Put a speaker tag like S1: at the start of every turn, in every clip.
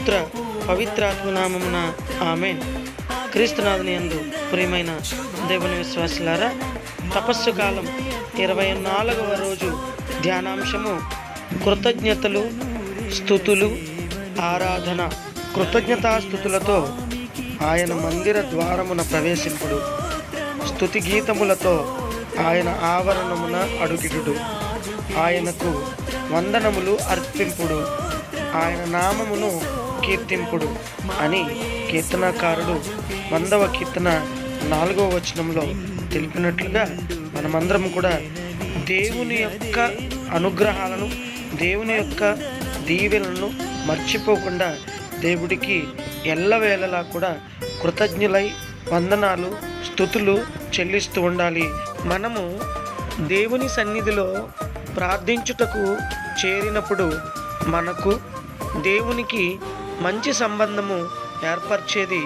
S1: పుత్ర పవిత్రాత్మ నామమున ఆమేన్. క్రీస్తునాథుని యందు ప్రియమైన దేవుని విశ్వాసులారా, తపస్సు కాలం 24వ రోజు ధ్యానాంశము కృతజ్ఞతలు, స్తుతులు, ఆరాధన. కృతజ్ఞతాస్తుతులతో ఆయన మందిర ద్వారమున ప్రవేశింపుడు, స్తుతి గీతములతో ఆయన ఆవరణమున అడుగిడుడు, ఆయనకు వందనములు అర్పింపుడు, ఆయన నామమును కీర్తింపుడు అని కీర్తనకారుడు 100వ కీర్తన 4వ వచనంలో తెలిపినట్లుగా మనమందరం కూడా దేవుని యొక్క అనుగ్రహాలను, దేవుని యొక్క దీవెనలను మర్చిపోకుండా దేవుడికి ఎల్లవేళలా కూడా కృతజ్ఞులై వందనాలు, స్తుతులు చెల్లిస్తూ ఉండాలి. మనము దేవుని సన్నిధిలో ప్రార్థించుటకు చేరినప్పుడు మనకు దేవునికి మంచి సంబంధము ఏర్పరిచేది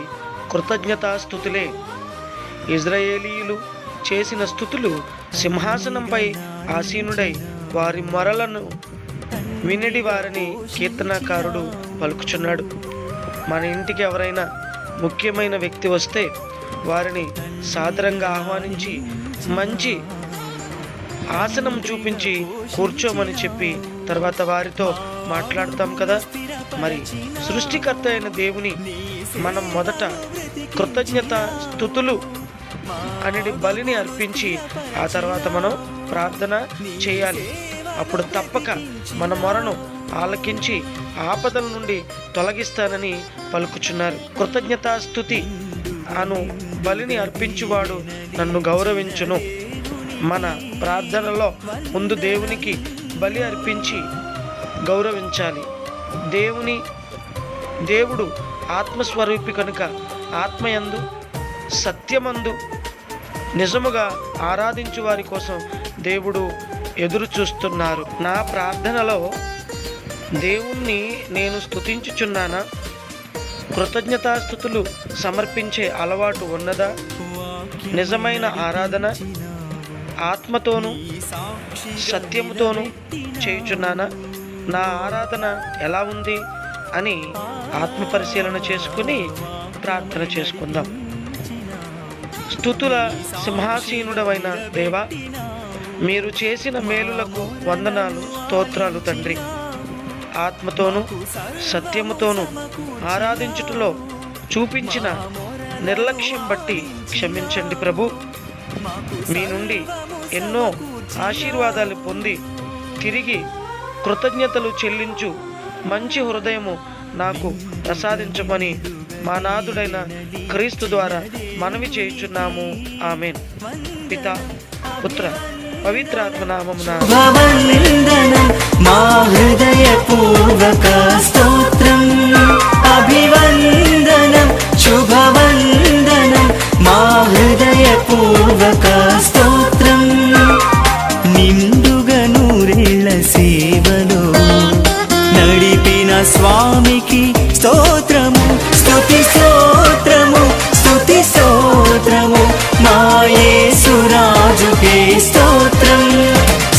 S1: కృతజ్ఞతాస్తుతులే. ఇజ్రాయేలీయులు చేసిన స్తుతులు సింహాసనంపై ఆసీనుడై వారి మొరలను వినడి వారిని కీర్తనకారుడు పలుకుచున్నాడు. మన ఇంటికి ఎవరైనా ముఖ్యమైన వ్యక్తి వస్తే వారిని సాదరంగా ఆహ్వానించి మంచి ఆసనం చూపించి కూర్చోమని చెప్పి తర్వాత వారితో మాట్లాడతాం కదా. మరి సృష్టికర్త అయిన దేవుని మనం మొదట కృతజ్ఞత స్తుతులు అనేది బలిని అర్పించి ఆ తర్వాత మనం ప్రార్థన చేయాలి. అప్పుడు తప్పక మన మొరను ఆలకించి ఆపదల నుండి తొలగిస్తానని పలుకుచున్నారు. కృతజ్ఞతాస్తుతి అను బలిని అర్పించువాడు నన్ను గౌరవించును. మన ప్రార్థనలో ముందు దేవునికి బలి అర్పించి గౌరవించాలి. దేవుడు ఆత్మస్వరూపి కనుక ఆత్మయందు సత్యమందు నిజముగా ఆరాధించు వారి కోసం దేవుడు ఎదురు చూస్తున్నారు. నా ప్రార్థనలో దేవుణ్ణి నేను స్తుతించుచున్నానా? కృతజ్ఞతాస్తుతులు సమర్పించే అలవాటు ఉన్నదా? నిజమైన ఆరాధన ఆత్మతోనూ సత్యముతోనూ చేయుచున్నానా? నా ఆరాధన ఎలా ఉంది అని ఆత్మ పరిశీలన చేసుకుని ప్రార్థన చేసుకుందాం. స్తుతుల సింహాసీనుడవైన దేవా, మీరు చేసిన మేలులకు వందనాలు, స్తోత్రాలు తండ్రి. ఆత్మతోనూ సత్యముతోనూ ఆరాధించుటలో చూపించిన నిర్లక్ష్యం బట్టి క్షమించండి ప్రభు. మీ నుండి ఎన్నో ఆశీర్వాదాలు పొంది తిరిగి కృతజ్ఞతలు చెల్లించు మంచి హృదయము నాకు ప్రసాదించమని మా నాథుడైన క్రీస్తు ద్వారా మనవి చేయుచున్నాము. ఆమేన్. పితా పుత్ర పవిత్రాత్మ నామమున